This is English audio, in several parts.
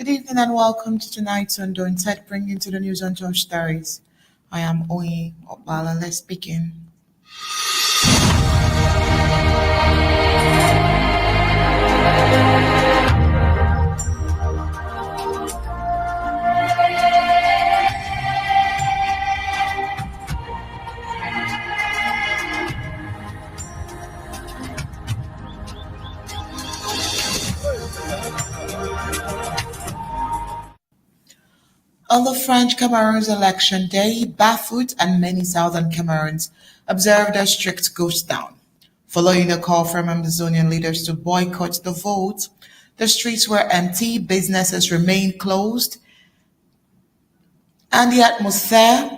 evening and welcome to tonight's Undaunted, bringing to the news on Josh Stories. I am Oyi Opala. Let's begin. On the French Cameroons election day, Bafut and many southern Cameroons observed a strict ghost town. Following a call from Ambazonian leaders to boycott the vote, the streets were empty, businesses remained closed, and the atmosphere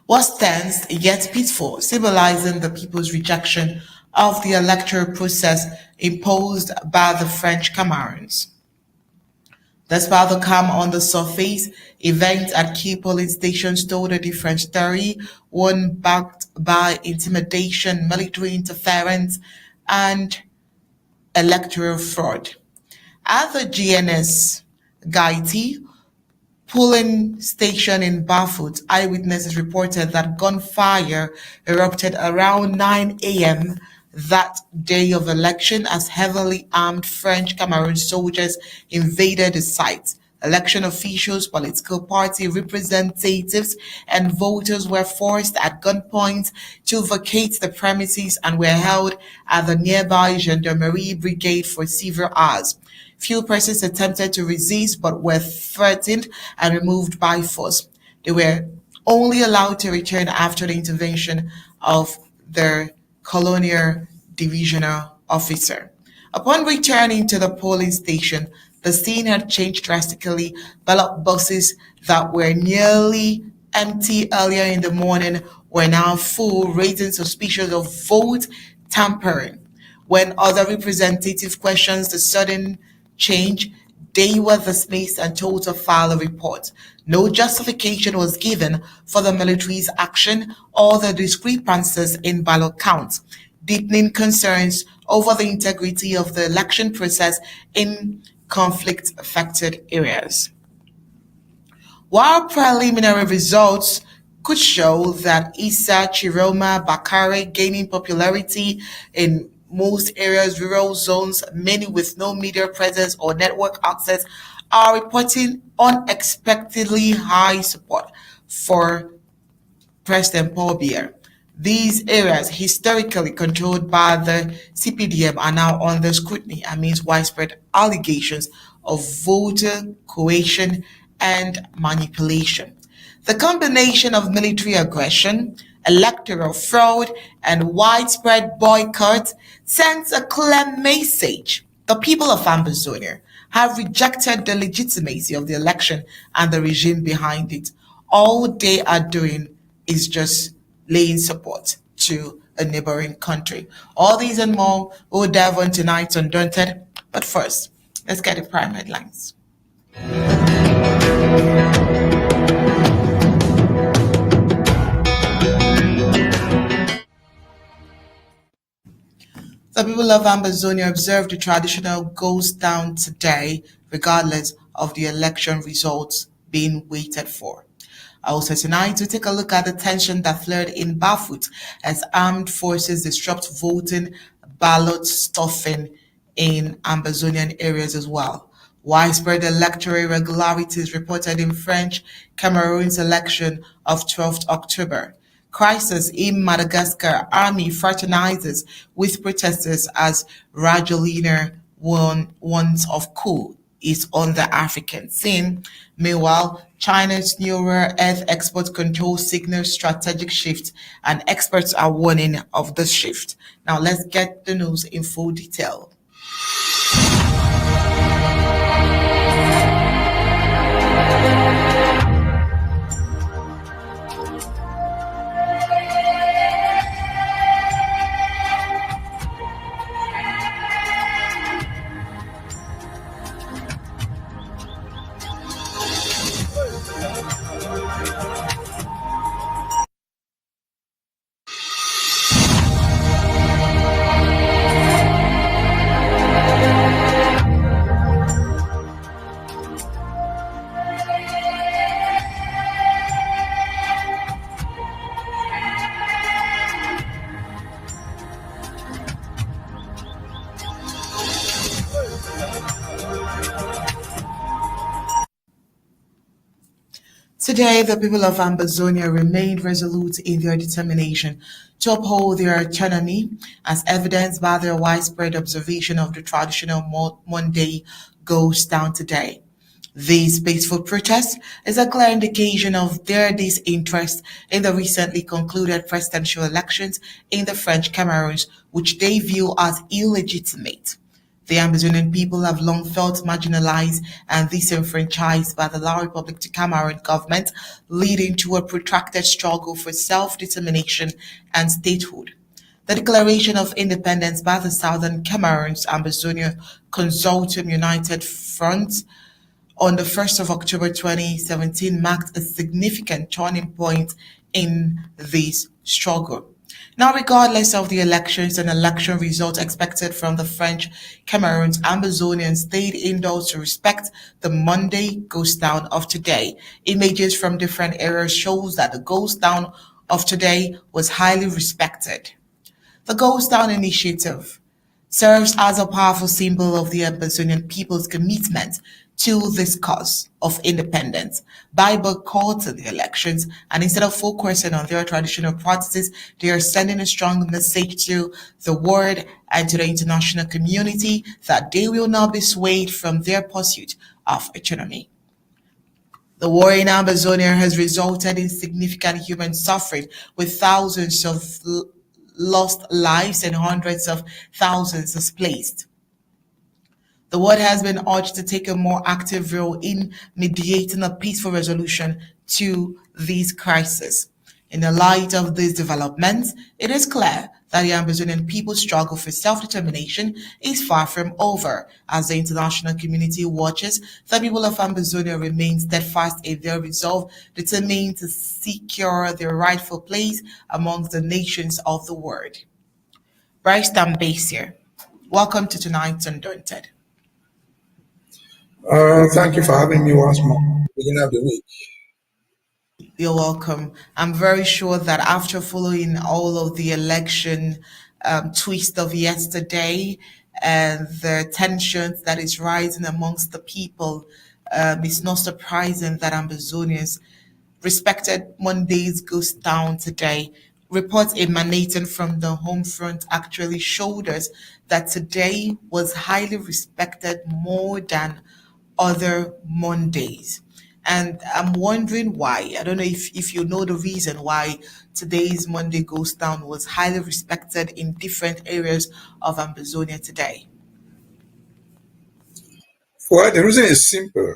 was tense yet peaceful, symbolizing the people's rejection of the electoral process imposed by the French Cameroons. Despite the calm on the surface, events at key polling stations told a different story, one backed by intimidation, military interference, and electoral fraud. At the GNS Gaiti polling station in Bafut, eyewitnesses reported that gunfire erupted around 9 a.m. that day of election as heavily armed French Cameroon soldiers invaded the site. Election officials, political party representatives, and voters were forced at gunpoint to vacate the premises and were held at the nearby Gendarmerie Brigade for several hours. Few persons attempted to resist but were threatened and removed by force. They were only allowed to return after the intervention of their Colonial divisional officer. Upon returning to the polling station, the scene had changed drastically. Ballot boxes that were nearly empty earlier in the morning were now full, raising suspicions of vote tampering. When other representatives questioned the sudden change, they were dismissed and told to file a report. No justification was given for the military's action or the discrepancies in ballot counts, deepening concerns over the integrity of the election process in conflict-affected areas. While preliminary results could show that Issa Chiroma Bakare gaining popularity in most areas, rural zones, many with no media presence or network access, are reporting unexpectedly high support for President Paul Biya. These areas, historically controlled by the CPDM, are now under scrutiny amidst widespread allegations of voter coercion and manipulation. The combination of military aggression, electoral fraud, and widespread boycott sends a clear message. The people of Ambazonia have rejected the legitimacy of the election and the regime behind it. All they are doing is just laying support to a neighboring country. All these and more we'll dive on tonight's Undaunted. But first, let's get the prime headlines. The people of Ambazonia observed the traditional ghost town today, regardless of the election results being waited for. Also tonight, we take a look at the tension that flared in Bafut as armed forces disrupt voting, ballot stuffing in Ambazonian areas as well. Widespread electoral irregularities reported in French Cameroon's election of 12th October. Crisis in Madagascar, army fraternizes with protesters as Irregularities warns of coup is on the African scene. Meanwhile, China's new rare earth export control signals strategic shift, and experts are warning of the shift. Now let's get the news in full detail. Today, the people of Ambazonia remained resolute in their determination to uphold their autonomy, as evidenced by their widespread observation of the traditional Monday goes down today. This peaceful protest is a clear indication of their disinterest in the recently concluded presidential elections in the French Cameroons, which they view as illegitimate. The Ambazonian people have long felt marginalized and disenfranchised by the La Republic to Cameroon government, leading to a protracted struggle for self-determination and statehood. The declaration of independence by the Southern Cameroons Ambazonia Consortium United Front on the 1st of October 2017 marked a significant turning point in this struggle. Now, regardless of the elections and election results expected from the French Cameroons, Ambazonians stayed indoors to respect the Monday ghost town of today. Images from different areas shows that the ghost town of today was highly respected. The Ghost Town Initiative serves as a powerful symbol of the Ambazonian people's commitment to this cause of independence. By boycotting the elections and instead of focusing on their traditional practices, they are sending a strong message to the world and to the international community that they will not be swayed from their pursuit of autonomy. The war in Ambazonia has resulted in significant human suffering, with thousands of lost lives and hundreds of thousands displaced. The world has been urged to take a more active role in mediating a peaceful resolution to these crises. In the light of these developments, it is clear that the Ambazonian people's struggle for self-determination is far from over. As the international community watches, the people of Ambazonia remain steadfast in their resolve, determined to secure their rightful place amongst the nations of the world. Bryce Mbeseha, welcome to tonight's Undaunted. Thank you for having me once more. Beginning of the week. You're welcome. I'm very sure that after following all of the election twist of yesterday and the tensions that is rising amongst the people, it's not surprising that Ambazonians respected Monday's ghost town today. Reports emanating from the home front actually showed us that today was highly respected more than other Mondays. And I'm wondering why. I don't know if you know the reason why today's Monday Ghost Town was highly respected in different areas of Ambazonia today. Well, the reason is simple.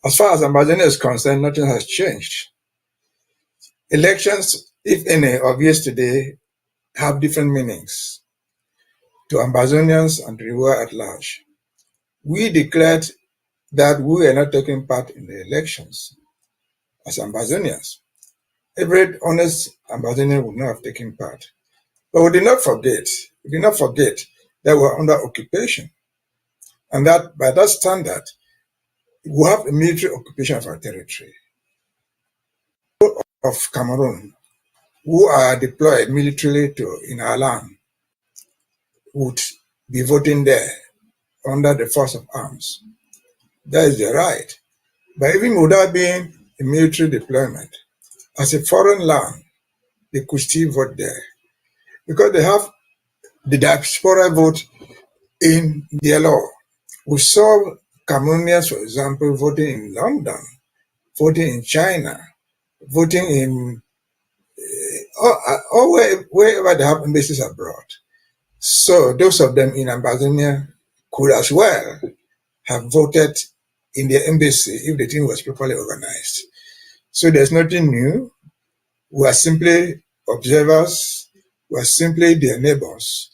As far as Ambazonia is concerned, nothing has changed. Elections, if any, of yesterday have different meanings to Ambazonians and to the world at large. We declared that we are not taking part in the elections as Ambazonians. Every honest Ambazonian would not have taken part. But we did not forget that we were under occupation. And that by that standard, we have a military occupation of our territory. Of Cameroon, who are deployed militarily in our land, would be voting there under the force of arms. That is their right. But even without being a military deployment, as a foreign land, they could still vote there because they have the diaspora vote in their law. We saw Cameroonians, for example, voting in London, voting in China, voting in or wherever they have embassies abroad. So those of them in Ambazonia could as well have voted in their embassy if the thing was properly organized. So there's nothing new. We are simply observers. We are simply their neighbors.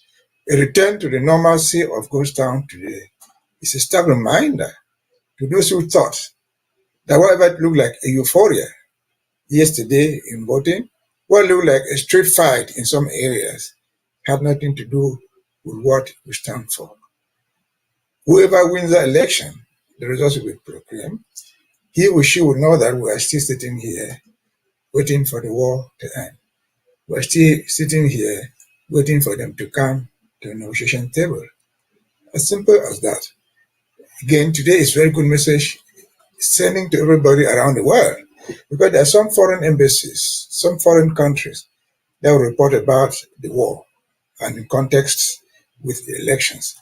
A return to the normalcy of Ghost Town today is a stark reminder to those who thought that whatever looked like a euphoria yesterday in voting, what looked like a street fight in some areas, had nothing to do with what we stand for. Whoever wins the election, the results will be proclaimed. He or she will know that we are still sitting here waiting for the war to end. We are still sitting here waiting for them to come to a negotiation table. As simple as that. Again, today is a very good message sending to everybody around the world Because there are some foreign embassies, some foreign countries that will report about the war and in context with the elections.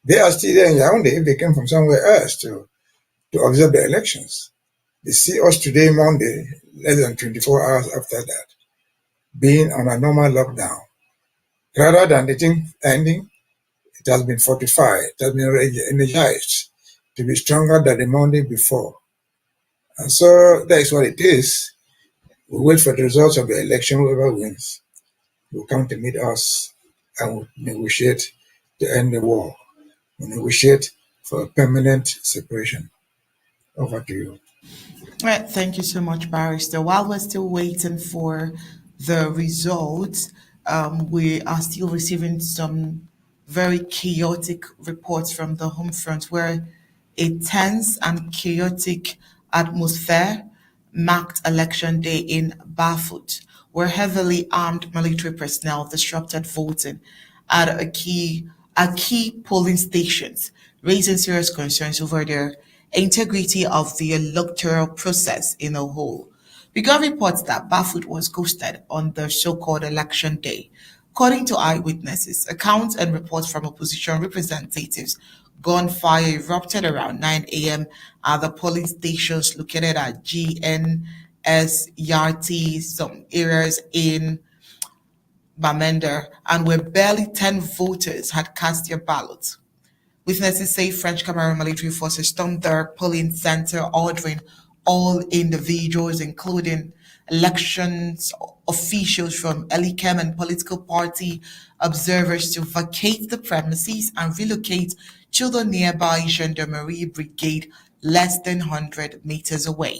They are still there in Yaoundé if they came from somewhere else to observe the elections. They see us today, Monday, less than 24 hours after that, being on a normal lockdown. Rather than the thing ending, it has been fortified, it has been energized to be stronger than the Monday before. And so that is what it is. We wait for the results of the election, whoever wins will come to meet us and will negotiate to end the war. We negotiate for a permanent separation. Over to you. Right, thank you so much, Barrister. While we're still waiting for the results, we are still receiving some very chaotic reports from the home front where a tense and chaotic atmosphere marked election day in Bafut, where heavily armed military personnel disrupted voting at key polling stations, raising serious concerns over their integrity of the electoral process in a whole. We got reports that Bafut was ghosted on the so-called election day. According to eyewitnesses, accounts and reports from opposition representatives, gunfire erupted around 9 a.m. at the polling stations located at GNS some areas in Bamenda, and where barely 10 voters had cast their ballots. Witnesses say French Cameroon military forces stormed their polling center, ordering all individuals, including elections officials from Elicam and political party observers, to vacate the premises and relocate to the nearby Gendarmerie Brigade less than 100 meters away.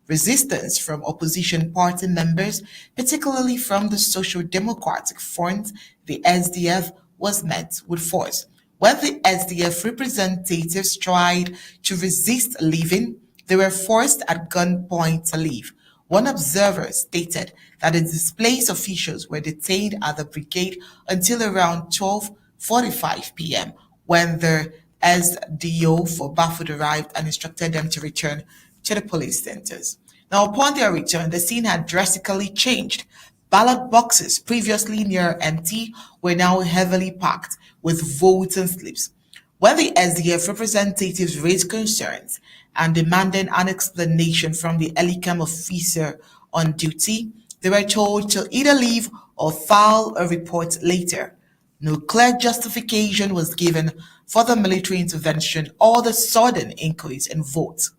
Resistance from opposition party members, particularly from the Social Democratic Front, the SDF, was met with force. When the SDF representatives tried to resist leaving, they were forced at gunpoint to leave. One observer stated that the displaced officials were detained at the brigade until around 12:45 p.m. when the SDO for Bafut arrived and instructed them to return to the police centers. Now, upon their return, the scene had drastically changed. Ballot boxes, previously near empty, were now heavily packed with voting slips. When the SDF representatives raised concerns and demanded an explanation from the Elicam officer on duty, they were told to either leave or file a report later. No clear justification was given for the military intervention or the sudden increase in votes.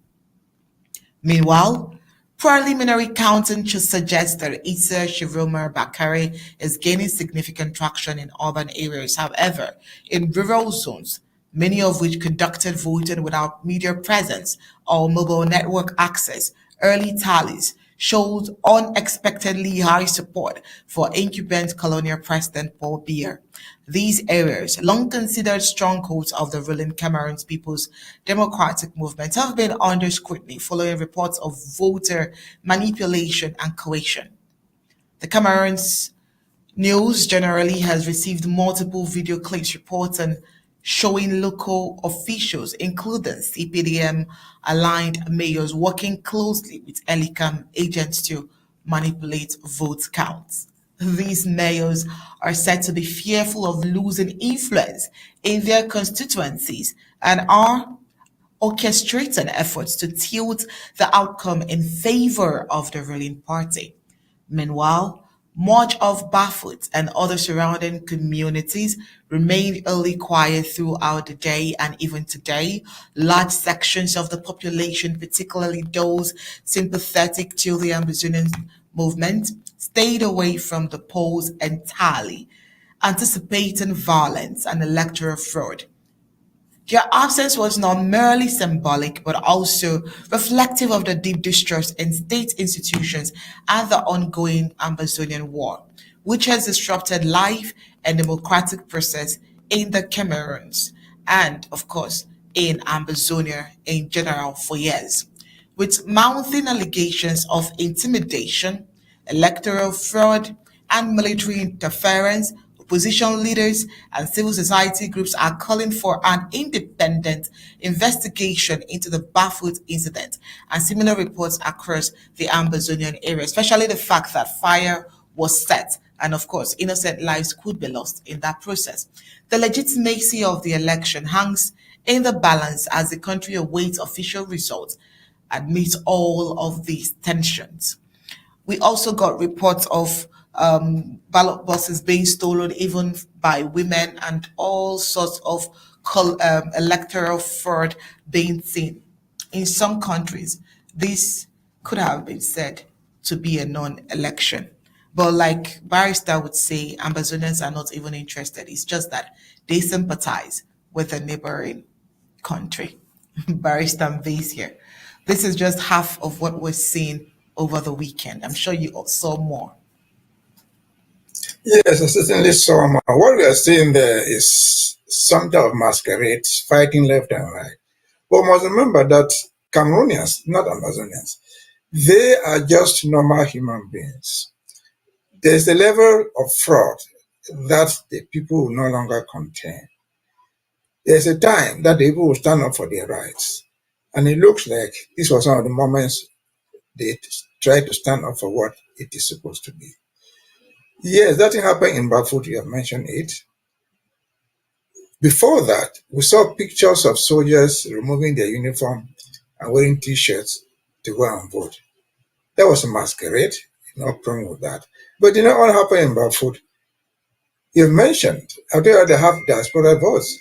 Meanwhile, preliminary counting should suggest that Issa Shiroma Bakare is gaining significant traction in urban areas. However, in rural zones, many of which conducted voting without media presence or mobile network access, early tallies showed unexpectedly high support for incumbent Colonial President Paul Biya. These areas, long considered strongholds of the ruling Cameroon's People's Democratic Movement, have been under scrutiny following reports of voter manipulation and coercion. The Cameroon's news generally has received multiple video clips reporting showing local officials, including CPDM aligned mayors, working closely with Elicam agents to manipulate vote counts. These mayors are said to be fearful of losing influence in their constituencies and are orchestrating efforts to tilt the outcome in favor of the ruling party. Meanwhile, much of Bafut and other surrounding communities remained early quiet throughout the day, and even today, large sections of the population, particularly those sympathetic to the Ambazonian movement, stayed away from the polls entirely, anticipating violence and electoral fraud. Their absence was not merely symbolic, but also reflective of the deep distrust in state institutions and the ongoing Ambazonian war, which has disrupted life and democratic process in the Cameroons and, of course, in Ambazonia in general for years. With mounting allegations of intimidation, electoral fraud, and military interference, Opposition leaders and civil society groups are calling for an independent investigation into the Bafut incident and similar reports across the Ambazonian area, especially the fact that fire was set and, of course, innocent lives could be lost in that process. The legitimacy of the election hangs in the balance as the country awaits official results amidst all of these tensions. We also got reports of ballot boxes being stolen even by women and all sorts of electoral fraud being seen. In some countries, this could have been said to be a non-election. But like Barrister would say, Ambazonians are not even interested. It's just that they sympathize with the neighboring country. Barrister Mbeseha. This is just half of what we're seeing over the weekend. I'm sure you all saw more. Yes, I certainly saw more. What we are seeing there is some type of masquerades fighting left and right. But we must remember that Cameroonians, not Ambazonians, they are just normal human beings. There's a level of fraud that the people will no longer contain. There's a time that the people will stand up for their rights. And it looks like this was one of the moments they tried to stand up for what it is supposed to be. Yes, that thing happened in Bafut, you have mentioned it. Before that, we saw pictures of soldiers removing their uniform and wearing t-shirts to go and vote. That was a masquerade, no problem with that. But you know what happened in Bafut? You've mentioned, after they have diaspora votes,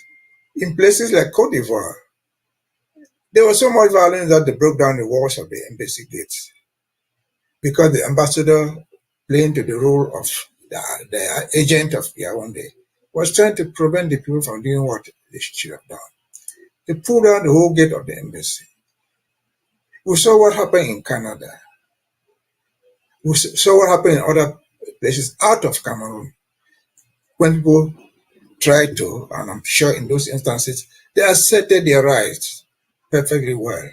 in places like Cote d'Ivoire, there was so much violence that they broke down the walls of the embassy gates because the ambassador, playing to the role of the agent of Yaoundé, was trying to prevent the people from doing what they should have done. They pulled down the whole gate of the embassy. We saw what happened in Canada. We saw what happened in other places out of Cameroon when people tried to, and I'm sure in those instances, they asserted their rights perfectly well.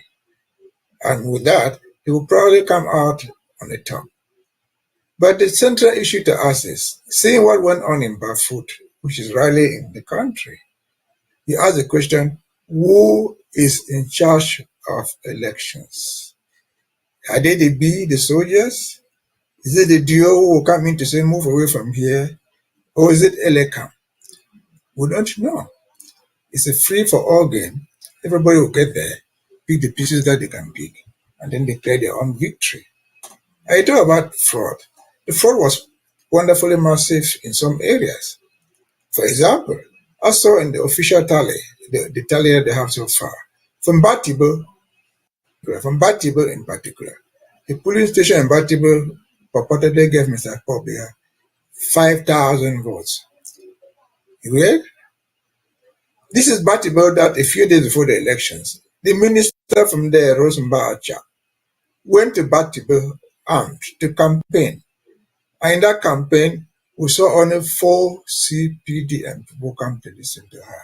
And with that, they will probably come out on the top. But the central issue to us is seeing what went on in Bafut, which is rarely in the country. You ask the question, who is in charge of elections? Are they the soldiers? Is it the DO who will come in to say, move away from here? Or is it Elecam? We don't know. It's a free-for-all game. Everybody will get there, pick the pieces that they can pick, and then declare their own victory. I talk about fraud. The fraud was wonderfully massive in some areas. For example, I saw in the official tally, the tally that they have so far, from Batibo in particular, the polling station in Batibo purportedly gave Mr. Pobia 5,000 votes. You read? This is Batibo that a few days before the elections, the minister from there, Rosenbacher, went to Batibo armed to campaign. And in that campaign, we saw only 4 CPDM people come to listen to her.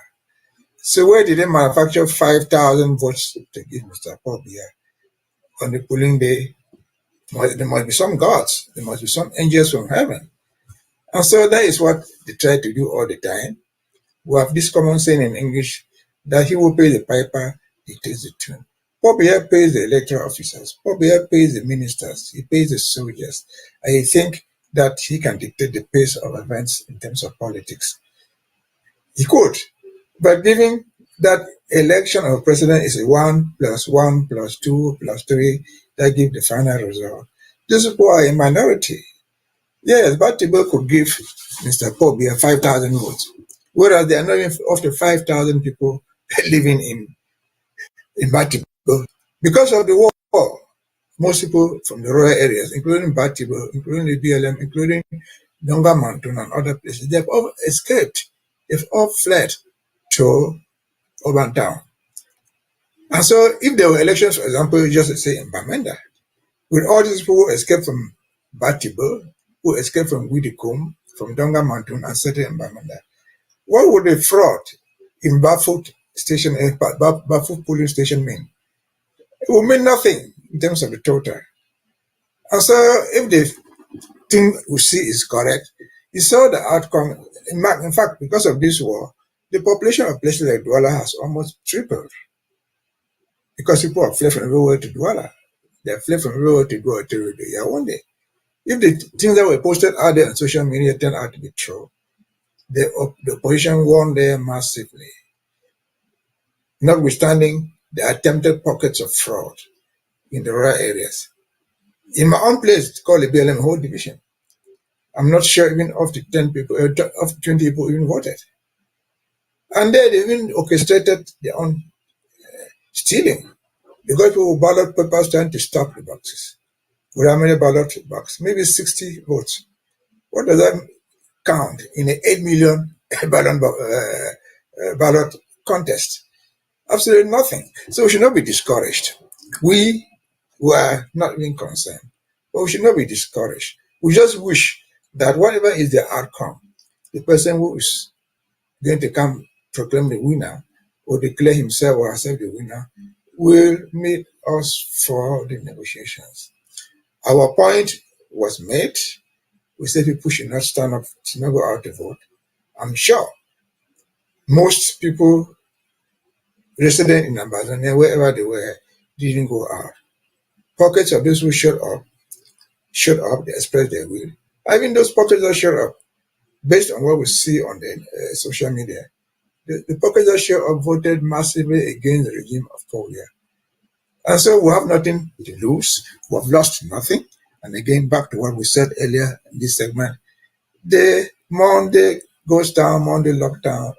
So where did they manufacture 5,000 votes to give Mr. Pobia on the polling day? There must be some gods. There must be some angels from heaven. And so that is what they try to do all the time. We have this common saying in English that he will pay the piper, he takes the tune. Pobia pays the electoral officers. Pobia pays the ministers. He pays the soldiers. I think that he can dictate the pace of events in terms of politics. He could, but given that election of president is a 1 + 1 + 2 + 3 that give the final result, those people are a minority. Yes, Batibo could give Mr. Pobia 5,000 votes, whereas there are not even up to 5,000 people living in Batibo. Because of the war, most people from the rural areas, including Batibo, including the BLM, including Donga Mountain and other places, they've all escaped. They've all fled to urban town. And so if there were elections, for example, just say in Bamenda, with all these people who escaped from Batibo, who escaped from Widikum, from Donga Mountain and settled in Bamenda, what would the fraud in Bafut station, Bafut polling station mean? It will mean nothing in terms of the total. And so if the thing we see is correct, you saw the outcome In fact, because of this war, the population of places like Douala has almost tripled because people have fled from everywhere to Douala. They have fled from everywhere to go to the Yaoundé. If the things that were posted out there on social media turn out to be true, the opposition won there massively, notwithstanding the attempted pockets of fraud in the rural areas. In my own place, it's called the BLM whole division. I'm not sure even of the 10 people, of 20 people even voted. And they even orchestrated their own stealing. Because people ballot papers trying to stop the boxes. With how many ballot boxes? Maybe 60 votes. What does that count in an 8 million ballot contest? Absolutely nothing. So we should not be discouraged. We were not even concerned, but we should not be discouraged. We just wish that whatever is the outcome, the person who is going to come proclaim the winner or declare himself or herself the winner will meet us for the negotiations. Our point was made. We said people should not stand up, should not go out to vote. I'm sure most people resident in Ambazonia, wherever they were, didn't go out. Pockets of those who showed up, they expressed their will. Even those pockets that showed up, based on what we see on the social media, the pockets that showed up voted massively against the regime of Korea. And so we have nothing to lose. We have lost nothing. And again, back to what we said earlier in this segment, the Monday goes down, Monday lockdowns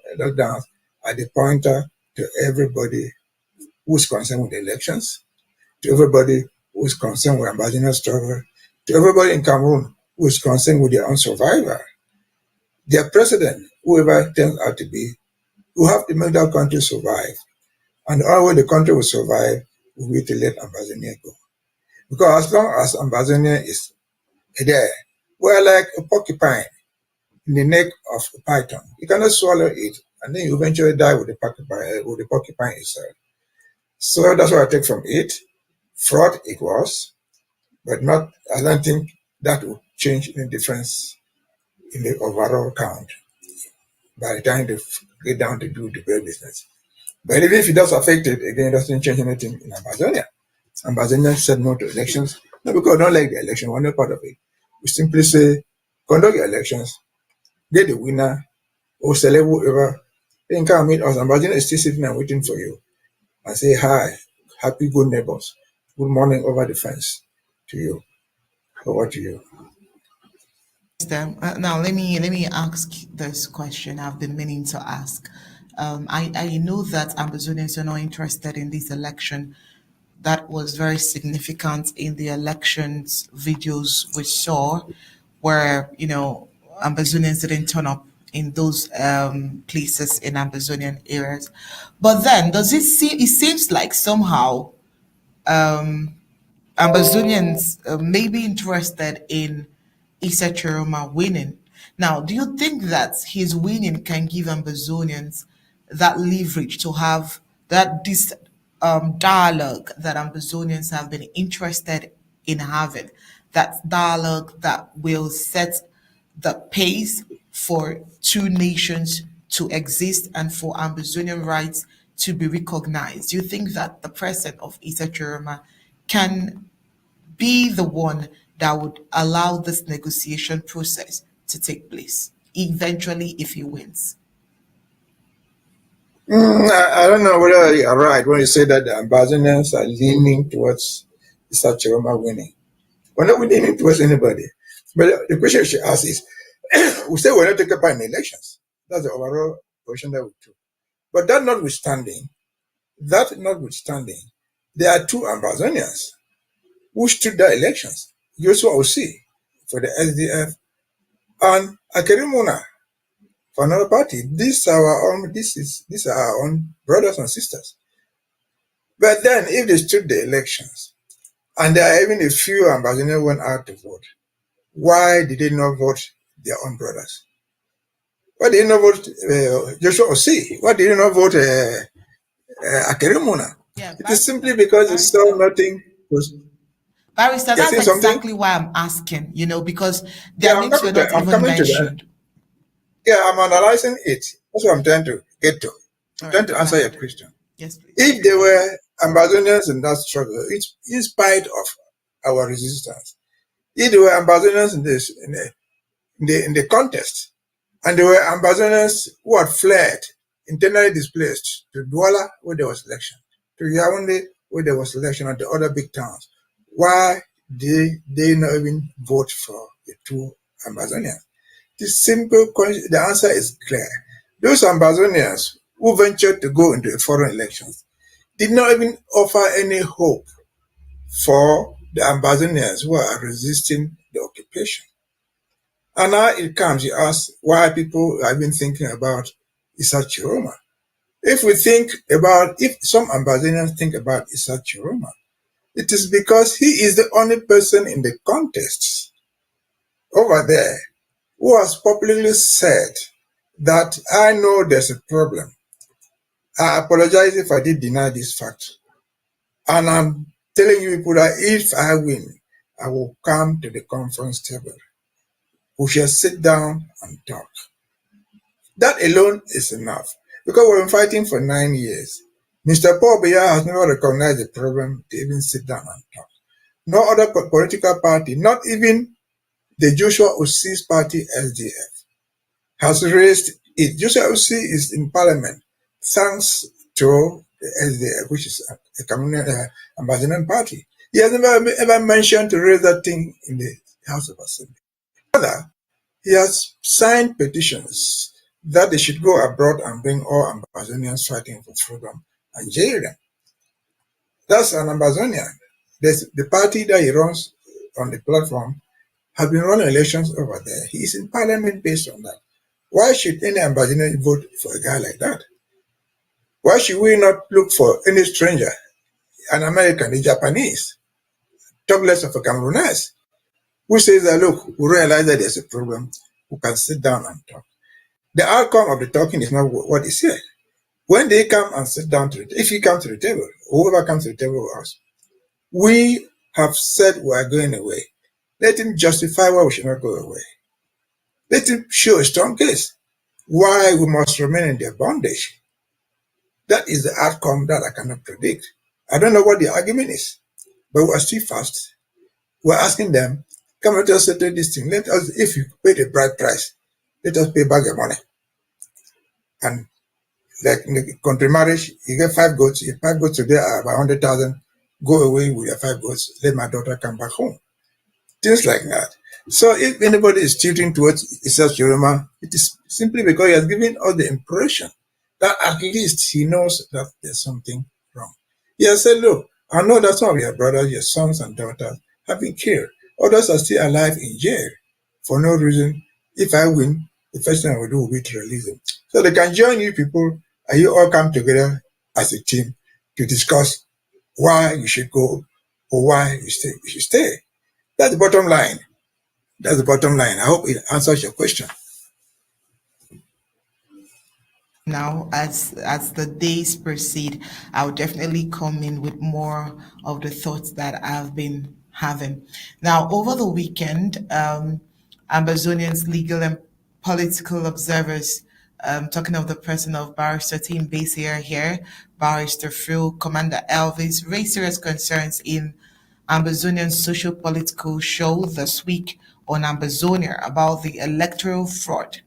are the pointer to everybody who's concerned with the elections, to everybody who's concerned with Ambazonian struggle, to everybody in Cameroon who's concerned with their own survival. Their president, whoever turns out to be, will have to make that country survive. And the only way the country will survive will be to let Ambazonia go. Because as long as Ambazonia is there, we're like a porcupine in the neck of a python. You cannot swallow it, and then you eventually die with the porcupine itself. So that's what I take from it. Fraud it was, but not. I don't think that will change the difference in the overall count by the time they get down to do the real business. But even if it does affect it, again, it doesn't change anything in Ambazonia. Ambazonians said no to elections, not because we don't like the election, we're not part of it. We simply say, conduct your elections, get the winner, or select whoever, then come meet us. Ambazonia is still sitting and waiting for you and say hi, happy good neighbors, good morning over the fence to you. Over to you. Now let me ask this question I've been meaning to ask. I know that Ambazonians are not interested in this election. That was very significant in the elections videos we saw, where Ambazonians didn't turn up in those places in Ambazonian areas. But then, does it seem? It seems like somehow Ambazonians may be interested in Issa Chiroma winning. Now, do you think that his winning can give Ambazonians that leverage to have that this dialogue that Ambazonians have been interested in having, that dialogue that will set the pace for two nations to exist and for Ambazonian rights to be recognized? Do you think that the president of Issa Chiroma can be the one that would allow this negotiation process to take place eventually if he wins? I don't know whether you are right when you say that the Ambazonians are leaning towards Issa Chiroma winning. We're not leaning towards anybody. But the question you should ask is, we say we're not taking part in the elections. That's the overall position that we took. But that notwithstanding, there are two Ambazonians who stood the elections. Joshua Osi for the SDF and Akerimuna for another party. These are our own brothers and sisters. But then if they stood the elections and there are even a few Ambazonians went out to vote, why did they not vote their own brothers? Why did they not vote Joshua Osi? Why did they not vote Akerimuna? Yeah, It is simply because they saw nothing. Barrister, You're that's saying something? exactly why I'm asking, because Yeah, their names were not I'm even coming to that. mentioned. Yeah, I'm analyzing it. That's what I'm trying to get to. I'm All trying right, to go answer your ahead. question. Yes, please. If there were Ambazonians in that struggle, in spite of our resistance, if there were Ambazonians in the contest, and there were Ambazonians who had fled, internally displaced, to Douala, where there was election, to Yaoundé, where there was election, and to other big towns, why did they not even vote for the two Ambazonians? The answer is clear. Those Ambazonians who ventured to go into foreign elections did not even offer any hope for the Ambazonians who are resisting the occupation. And now it comes, you ask why people have been thinking about Issa Chiroma. If some Ambazonians think about Issa Chiroma, it is because he is the only person in the contest over there who has publicly said that I know there's a problem. I apologize if I did deny this fact. And I'm telling you people that if I win, I will come to the conference table. We shall sit down and talk. That alone is enough. Because we've been fighting for 9 years. Mr. Paul Biya has never recognized the problem to even sit down and talk. No other political party, not even the Joshua Osi's party, SDF, has raised it. Joshua Osi is in parliament thanks to the SDF, which is a Cameroonian Ambazonian party. He has never ever mentioned to raise that thing in the House of Assembly. Rather, he has signed petitions that they should go abroad and bring all Ambazonians fighting for freedom and jail them. That's an Ambazonian. The party that he runs on the platform have been running elections over there. He is in parliament based on that. Why should any Ambazonian vote for a guy like that? Why should we not look for any stranger, an American, a Japanese, talk less of a Cameroonese, who says that, look, we realize that there's a problem, we can sit down and talk. The outcome of the talking is not what is here. When they come and sit down if you come to the table, whoever comes to the table with us, we have said we are going away. Let him justify why we should not go away. Let him show a strong case why we must remain in their bondage. That is the outcome that I cannot predict. I don't know what the argument is, but we are still fast. We're asking them, come let us settle this thing. Let us, if you pay the bride price, let us pay back the money. And like in the country marriage, you get 5 goats. If 5 goats today are about 100,000, go away with your 5 goats. Let my daughter come back home. Things like that. So if anybody is tilting towards Issa Chiroma, it is simply because he has given us the impression that at least he knows that there's something wrong. He has said, look, I know that some of your brothers, your sons and daughters have been killed. Others are still alive in jail for no reason. If I win, the first thing I will do will be to release them. So they can join you people and you all come together as a team to discuss why you should go or why you should stay. That's the bottom line. That's the bottom line. I hope it answers your question. Now, as the days proceed, I'll definitely come in with more of the thoughts that I've been having. Now, over the weekend, Ambazonians, legal and political observers, talking of the person of Barrister Team Mbeseha here, Barrister Phil, Commander Elvis, raised serious concerns in Ambazonian social political show this week on Ambazonia about the electoral fraud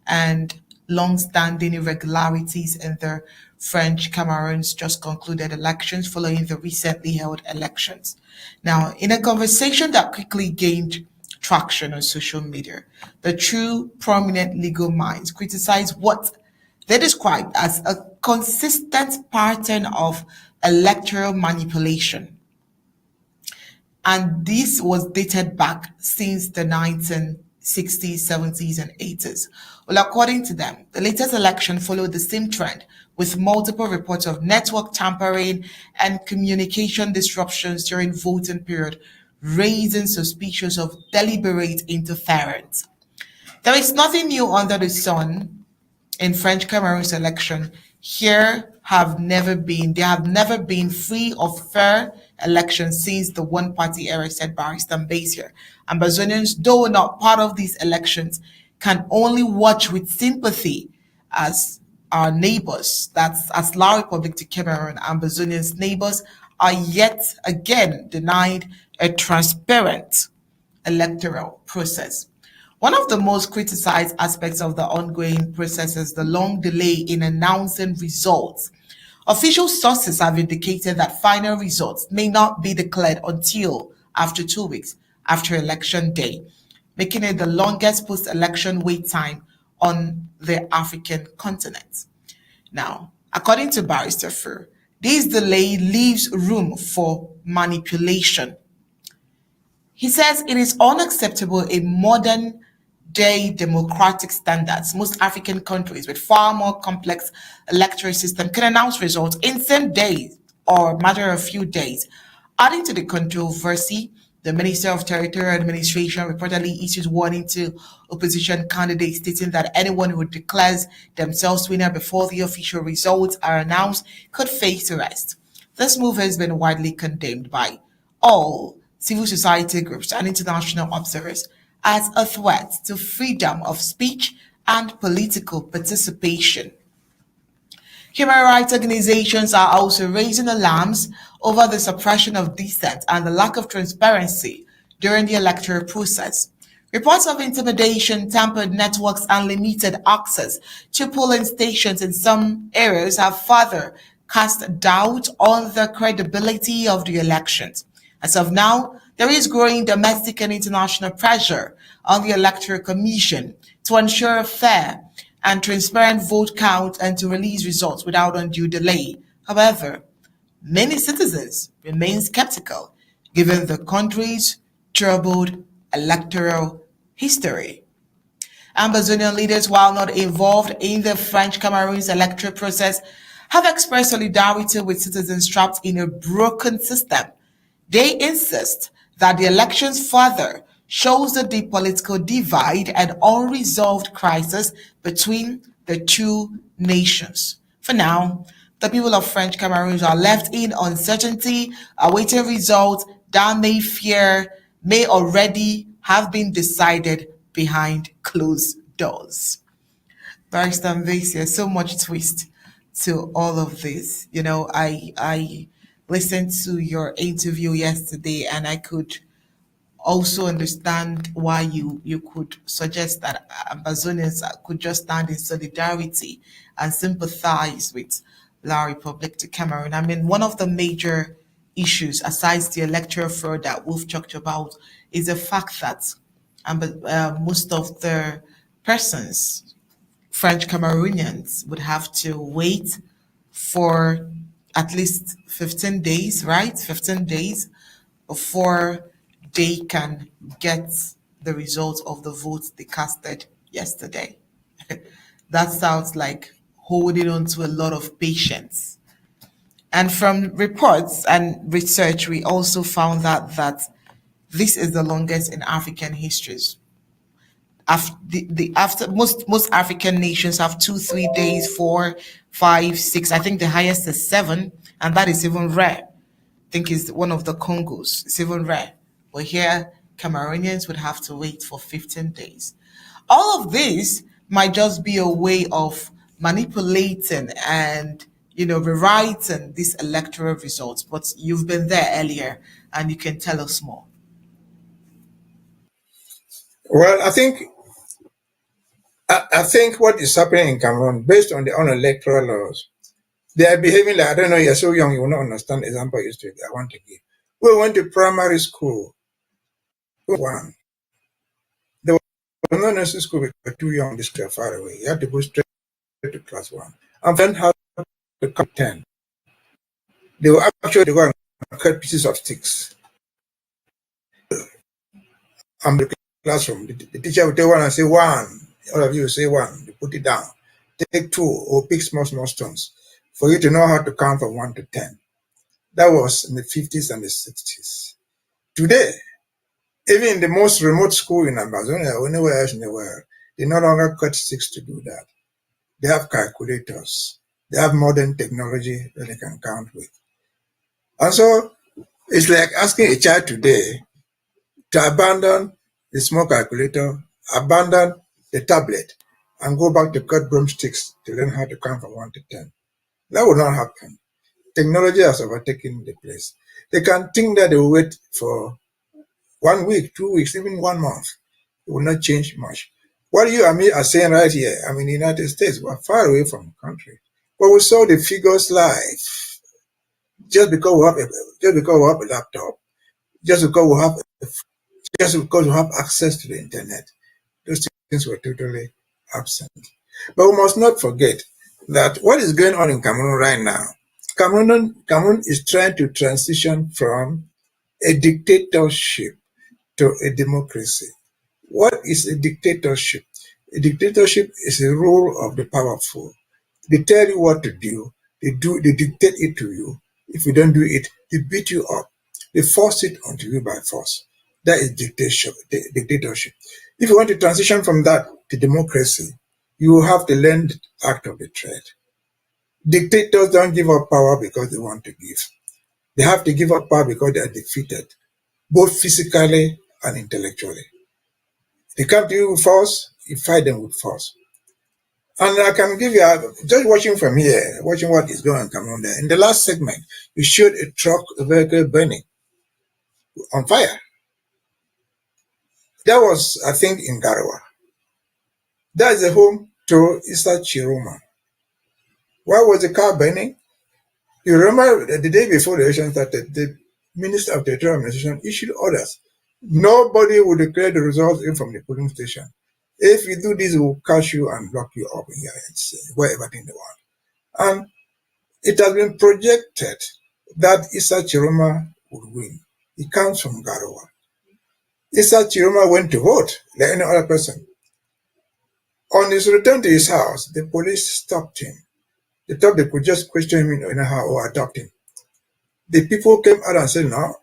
and long-standing irregularities in the French Cameroons just concluded elections following the recently held elections. Now, in a conversation that quickly gained traction on social media, the two prominent legal minds criticized what they described as a consistent pattern of electoral manipulation, and this was dated back since the 1960s, 70s, and 80s. Well, according to them, the latest election followed the same trend with multiple reports of network tampering and communication disruptions during voting period, raising suspicions of deliberate interference. There is nothing new under the sun in French Cameroon's election. There have never been free or fair elections since the one party era, said Barrister Mbeseha. Ambazonians, though not part of these elections, can only watch with sympathy as our neighbors, that's as La Republic de Cameroon, Ambazonians neighbors, are yet again denied a transparent electoral process. One of the most criticized aspects of the ongoing process is the long delay in announcing results. Official sources have indicated that final results may not be declared until after 2 weeks after election day, making it the longest post election wait time on the African continent. Now, according to Barrister Fur, this delay leaves room for manipulation. He says it is unacceptable in modern day democratic standards. Most African countries with far more complex electoral system can announce results in same days or matter of few days. Adding to the controversy, the Minister of Territorial Administration reportedly issued warning to opposition candidates stating that anyone who declares themselves winner before the official results are announced could face arrest. This move has been widely condemned by all civil society groups and international observers as a threat to freedom of speech and political participation. Human rights organizations are also raising alarms over the suppression of dissent and the lack of transparency during the electoral process. Reports of intimidation, tampered networks, and limited access to polling stations in some areas have further cast doubt on the credibility of the elections. As of now, there is growing domestic and international pressure on the Electoral Commission to ensure a fair and transparent vote count and to release results without undue delay. However, many citizens remain skeptical given the country's troubled electoral history. Ambazonian leaders, while not involved in the French Cameroons electoral process, have expressed solidarity with citizens trapped in a broken system. They insist that the elections further shows the deep political divide and unresolved crisis between the two nations. For now, the people of French Cameroons are left in uncertainty, awaiting results that may already have been decided behind closed doors. Barrister Mbeseha, so much twist to all of this. I listened to your interview yesterday, and I could also understand why you could suggest that Ambazonians could just stand in solidarity and sympathize with La Republic de Cameroon. I mean, one of the major issues, aside the electoral fraud that we've talked about, is the fact that most of the persons, French Cameroonians, would have to wait for at least 15 days, right? 15 days before they can get the results of the votes they casted yesterday. That sounds like holding on to a lot of patience. And from reports and research, we also found that this is the longest in African histories. After most African nations have 2, 3 days, 4, 5, 6. I think the highest is 7, and that is even rare. I think it's one of the Congos. It's even rare. But here, Cameroonians would have to wait for 15 days. All of this might just be a way of manipulating and rewriting these electoral results. But you've been there earlier, and you can tell us more. Well, I think what is happening in Cameroon, based on the own electoral laws, they are behaving like, I don't know, you're so young, you will not understand the example I want to give. We went to primary school, one. There was no nursery school, we were too young, this was far away. You had to go straight to class 1. And then how to come 10. They were actually go and cut pieces of sticks. And the classroom, the teacher would take one and say 1. All of you will say 1. You put it down. Take 2 or pick small stones for you to know how to count from 1 to 10. That was in the 50s and the 60s. Today, even in the most remote school in Ambazonia or anywhere else in the world, they no longer cut sticks to do that. They have calculators. They have modern technology that they can count with. And so it's like asking a child today to abandon the small calculator, abandon the tablet, and go back to cut broomsticks to learn how to count from 1 to 10. That will not happen. Technology has overtaken the place. They can think that they will wait for 1 week, 2 weeks, even 1 month. It will not change much. What you and me are saying right here, I'm in the United States, we're far away from the country. But we saw the figures live. Just because we have a laptop, just because we have access to the internet, those things were totally absent. But we must not forget that what is going on in Cameroon right now, Cameroon is trying to transition from a dictatorship to a democracy. What is a dictatorship? A dictatorship is a rule of the powerful. They tell you what to do, they dictate it to you. If you don't do it, they beat you up. They force it onto you by force. That is dictatorship. If you want to transition from that to democracy, you will have to learn the act of the trade. Dictators don't give up power because they want to give. They have to give up power because they are defeated, both physically and intellectually. They come to you with force, you fight them with force. And I can give you, just watching from here, watching what is going on in Cameroon there. In the last segment, you showed a vehicle burning on fire. That was, I think, in Garawa. That is the home to Issa Chiroma. Why was the car burning? You remember the day before the election started, the Minister of the Electoral Administration issued orders. Nobody will declare the results in from the polling station. If you do this, we'll catch you and lock you up in your heads, wherever in the world. And it has been projected that Issa Chiroma would win. He comes from Garawa. Issa Chiroma went to vote like any other person. On his return to his house, the police stopped him. They thought they could just question him anyhow or adopt him. The people came out and said, no,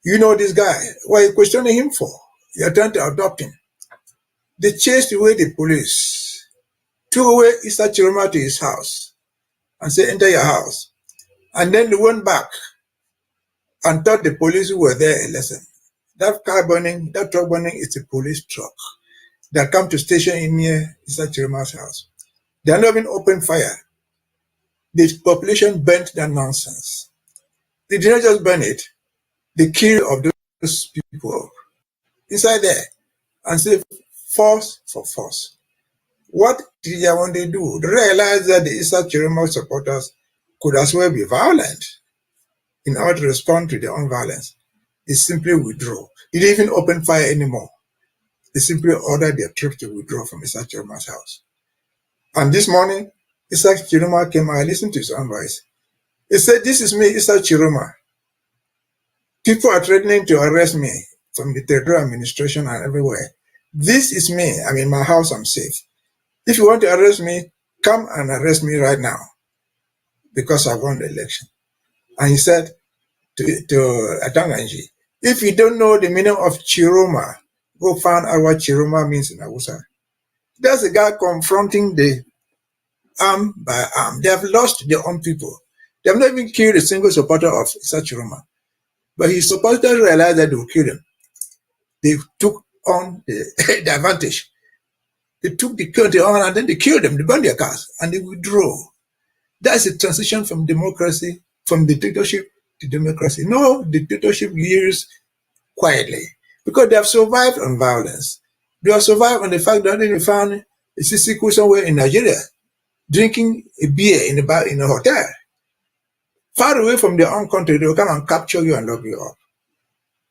you know this guy. What are you questioning him for? You're trying to adopt him. They chased away the police, took away Issa Chiroma to his house and said, enter your house. And then they went back and taught the police who were there a lesson. That car burning, that truck burning is a police truck that come to station in near Issa Chiroma's house. They are not even open fire. The population burnt that nonsense. They did not just burn it, they killed of those people inside there and say force for force. What did they do? They realized that the Issa Chiroma supporters could as well be violent in order to respond to their own violence. They simply withdrew. They didn't even open fire anymore. They simply ordered their troops to withdraw from Issa Chiroma's house. And this morning, Issa Chiroma came and I listened to his own voice. He said, this is me, Issa Chiroma. People are threatening to arrest me from the territorial administration and everywhere. This is me. I'm in my house, I'm safe. If you want to arrest me, come and arrest me right now because I won the election. And he said to Atanganji, if you don't know the meaning of Chiroma, go find out what Chiroma means in Hausa. That's a guy confronting the arm by arm. They have lost their own people. They have not even killed a single supporter of Issa Chiroma. But his supporters realized that they would kill him. They took on the advantage. They took the country on and then they killed them. They burned their cars and they withdrew. That's a transition from democracy, from dictatorship to democracy. No dictatorship years quietly because they have survived on violence. They have survived on the fact that they found a Sisiku somewhere in Nigeria drinking a beer in a hotel. Far away from their own country, they will come and capture you and lock you up.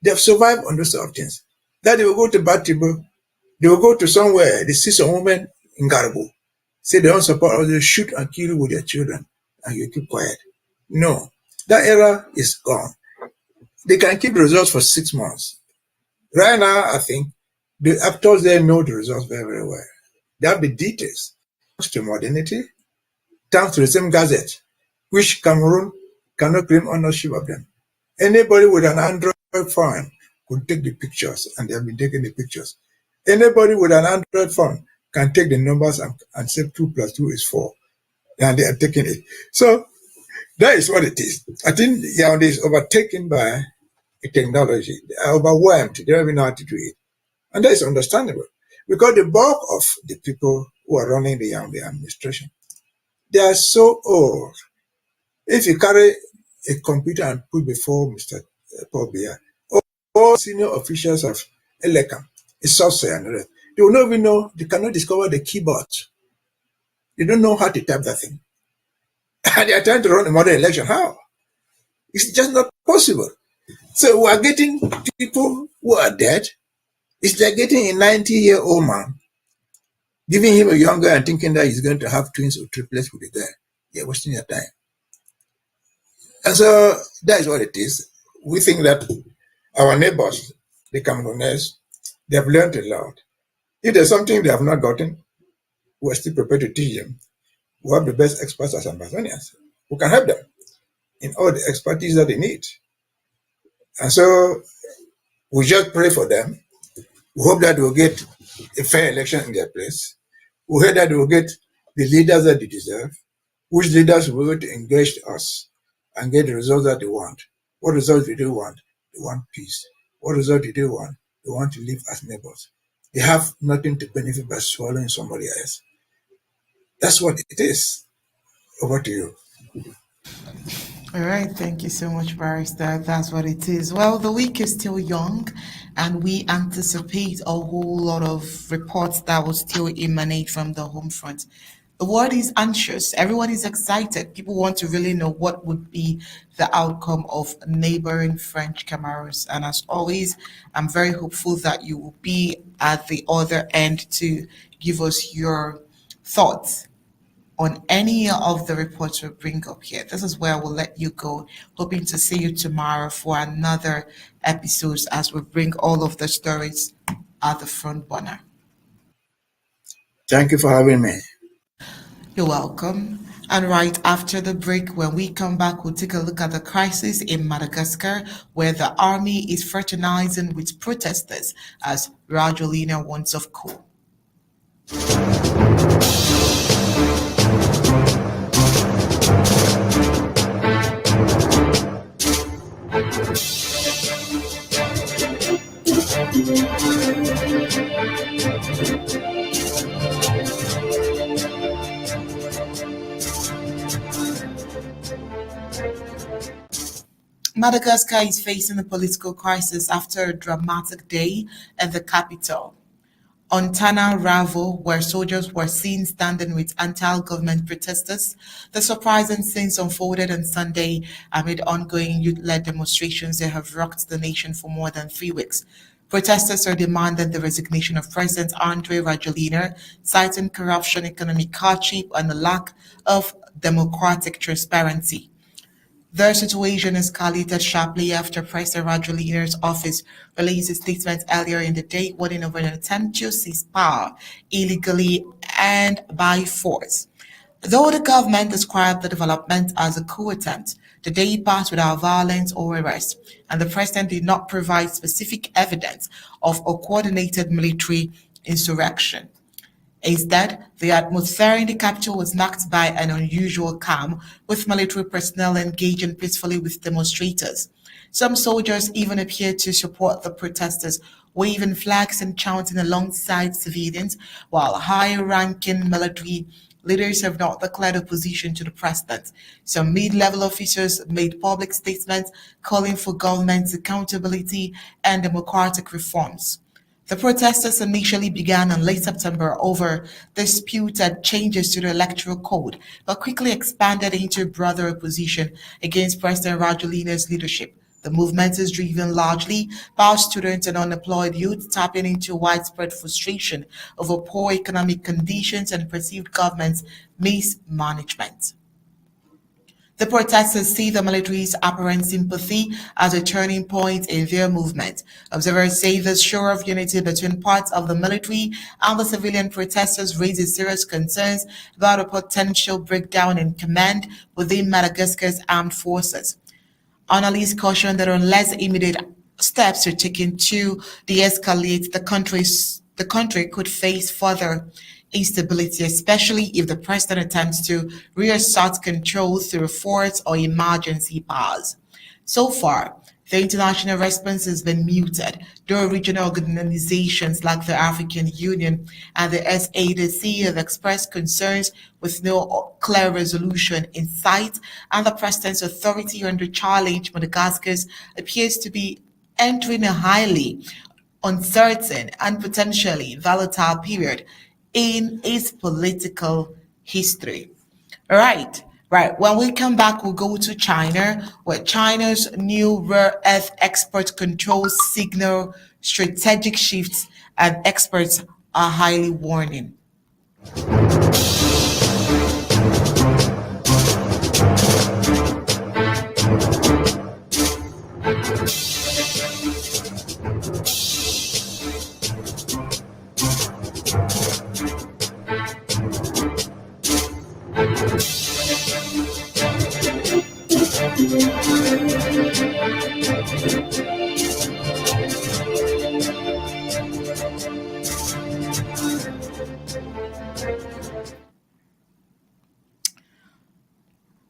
They have survived on those sort of things. That they will go to Batibo, they will go to somewhere, they see some women in Garbo, say they don't support us, they shoot and kill you with their children, and you keep quiet. No, that era is gone. They can keep the results for 6 months. Right now, I think the actors there know the results very, very well. They have the details. Thanks to modernity, thanks to the same gazette, which Cameroon cannot claim ownership of them. Anybody with an Android phone could take the pictures, and they have been taking the pictures. Anybody with an Android phone can take the numbers and say 2 + 2 is 4, and they are taking it. So that is what it is. I think Yaoundé is overtaken by a technology. They are overwhelmed. They don't even know how to do it. And that is understandable. Because the bulk of the people who are running the administration, they are so old. If you carry a computer and put before Mr. Paul Biya, all senior officials of Elecam, a software and the rest, they will not even know, they cannot discover the keyboard. They don't know how to type that thing. And they are trying to run a modern election. How? It's just not possible. So we are getting people who are dead. It's like getting a 90-year-old man, giving him a younger and thinking that he's going to have twins or triplets will be there. You're wasting your time. And so that is what it is. We think that our neighbors, the Cameroons, they have learned a lot. If there's something they have not gotten, we're still prepared to teach them. We have the best experts as Ambazonians who can help them in all the expertise that they need. And so we just pray for them. We hope that we'll get a fair election in their place. We hope that we'll get the leaders that they deserve, which leaders will be able to engage us and get the results that they want. What results do they want? They want peace. What result do they want? They want to live as neighbors. They have nothing to benefit by swallowing somebody else. That's what it is. Over to you. All right, thank you so much, Barrister. That's what it is. Well, the week is still young, and we anticipate a whole lot of reports that will still emanate from the home front. The world is anxious. Everyone is excited. People want to really know what would be the outcome of neighboring French Cameroons. And as always, I'm very hopeful that you will be at the other end to give us your thoughts on any of the reports we bring up here. This is where we'll let you go. Hoping to see you tomorrow for another episode as we bring all of the stories at the front burner. Thank you for having me. You're welcome. And right after the break, when we come back, we'll take a look at the crisis in Madagascar, where the army is fraternizing with protesters as Rajolina wants of coup. Madagascar is facing a political crisis after a dramatic day at the capital. On Tana Ravo, where soldiers were seen standing with anti-government protesters, the surprising scenes unfolded on Sunday amid ongoing youth-led demonstrations that have rocked the nation for more than 3 weeks. Protesters are demanding the resignation of President Andre Rajoelina, citing corruption, economic hardship, and a lack of democratic transparency. Their situation escalated sharply after President Rajoelina's office released a statement earlier in the day warning of an attempt to seize power illegally and by force. Though the government described the development as a coup attempt, the day passed without violence or arrest, and the president did not provide specific evidence of a coordinated military insurrection. Instead, the atmosphere in the capital was marked by an unusual calm, with military personnel engaging peacefully with demonstrators. Some soldiers even appeared to support the protesters, waving flags and chanting alongside civilians, while high-ranking military leaders have not declared opposition to the president. Some mid-level officials made public statements calling for government accountability and democratic reforms. The protesters initially began in late September over disputed changes to the Electoral Code, but quickly expanded into broader opposition against President Rajoelina's leadership. The movement is driven largely by students and unemployed youth tapping into widespread frustration over poor economic conditions and perceived government's mismanagement. The protesters see the military's apparent sympathy as a turning point in their movement. Observers say this show of unity between parts of the military and the civilian protesters raises serious concerns about a potential breakdown in command within Madagascar's armed forces. Analysts caution that unless immediate steps are taken to de-escalate the country could face further instability, especially if the president attempts to reassert control through force or emergency powers. So far, the international response has been muted, though regional organizations like the African Union and the SADC have expressed concerns with no clear resolution in sight, and the president's authority under challenge Madagascar appears to be entering a highly uncertain and potentially volatile period in its political history. Right, right. When we come back, we'll go to China, where China's new rare earth export controls signal strategic shifts, and experts are highly warning.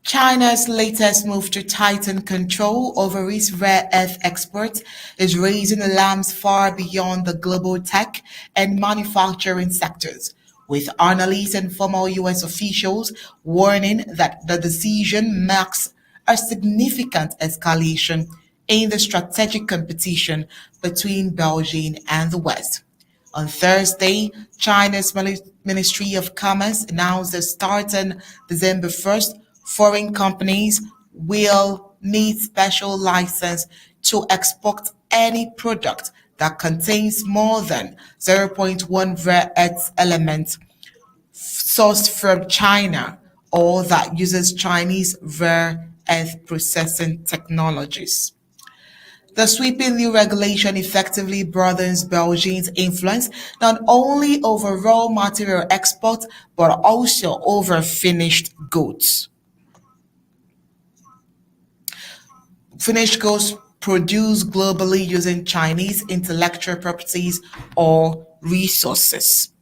China's latest move to tighten control over its rare earth exports is raising alarms far beyond the global tech and manufacturing sectors, with analysts and former US officials warning that the decision marks a significant escalation in the strategic competition between Beijing and the West. On Thursday, China's Ministry of Commerce announced that starting December 1st, foreign companies will need special license to export any product that contains more than zero point 0.1 rare earth element sourced from China or that uses Chinese rare earth processing technologies. The sweeping new regulation effectively broadens Beijing's influence not only over raw material export but also over finished goods. Finished goods produced globally using Chinese intellectual properties or resources.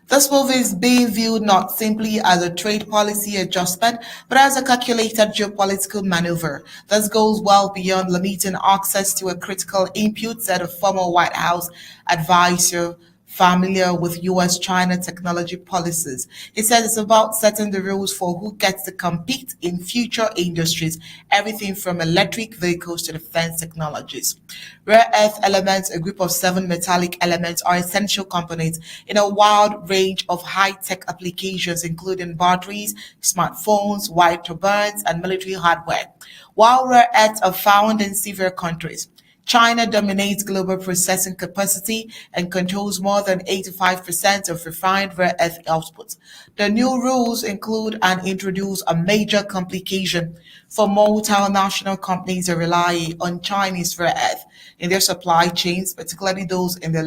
This move is being viewed not simply as a trade policy adjustment, but as a calculated geopolitical maneuver. This goes well beyond limiting access to a critical input, said a former White House advisor familiar with US-China technology policies. He says it's about setting the rules for who gets to compete in future industries, everything from electric vehicles to defense technologies. Rare earth elements, a group of 7 metallic elements, are essential components in a wide range of high-tech applications, including batteries, smartphones, wind turbines, and military hardware. While rare earths are found in several countries, China dominates global processing capacity and controls more than 85% of refined rare earth output. The new rules include and introduce a major complication for multinational companies that rely on Chinese rare earth in their supply chains, particularly those in the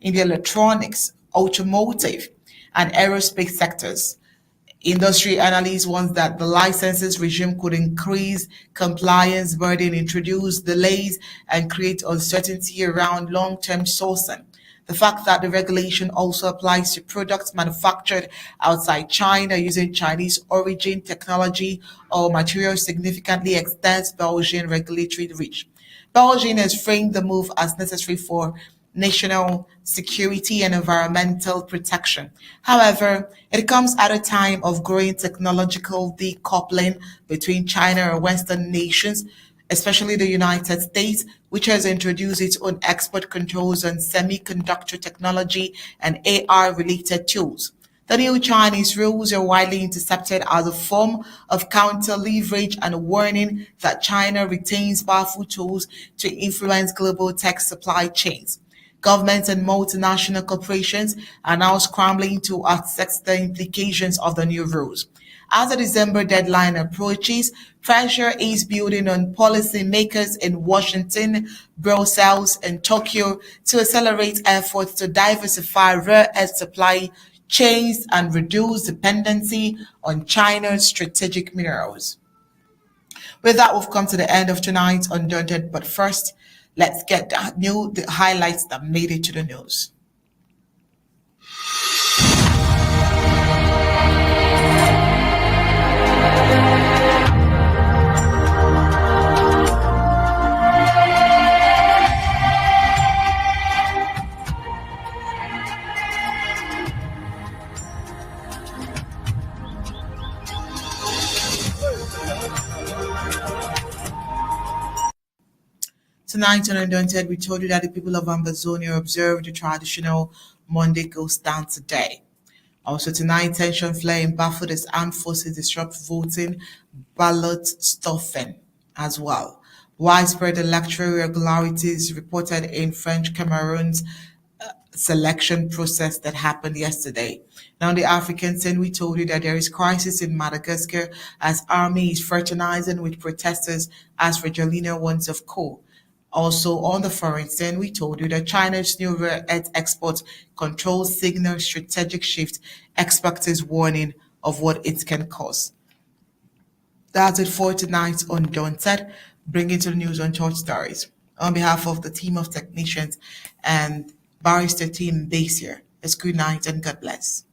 electronics, automotive, and aerospace sectors. Industry analysts want that the licenses regime could increase compliance burden, introduce delays, and create uncertainty around long-term sourcing. The fact that the regulation also applies to products manufactured outside China using Chinese origin technology or materials significantly extends Belgian regulatory reach. Belgium has framed the move as necessary for national security and environmental protection. However, it comes at a time of growing technological decoupling between China and Western nations, especially the United States, which has introduced its own export controls on semiconductor technology and AI-related tools. The new Chinese rules are widely intercepted as a form of counter-leverage and a warning that China retains powerful tools to influence global tech supply chains. Governments and multinational corporations are now scrambling to assess the implications of the new rules. As the December deadline approaches, pressure is building on policymakers in Washington, Brussels, and Tokyo to accelerate efforts to diversify rare earth supply chains and reduce dependency on China's strategic minerals. With that, we've come to the end of tonight's Undaunted. But first, let's get the highlights that made it to the news. Tonight on Undaunted, we told you that the people of Ambazonia observed the traditional Monday Ghost Dance today. Also tonight, tension flare in Bafut as armed forces disrupt voting, ballot stuffing as well. Widespread electoral irregularities reported in French Cameroons selection process that happened yesterday. Now, on the African scene, we told you that there is crisis in Madagascar as army is fraternizing with protesters as Regina wants of coal. Also, on the foreign scene, we told you that China's new rare earth export control signal strategic shift, experts warning of what it can cause. That's it for tonight on Undaunted, bringing to the news on short stories. On behalf of the team of technicians and barrister team based here, it's good night and God bless.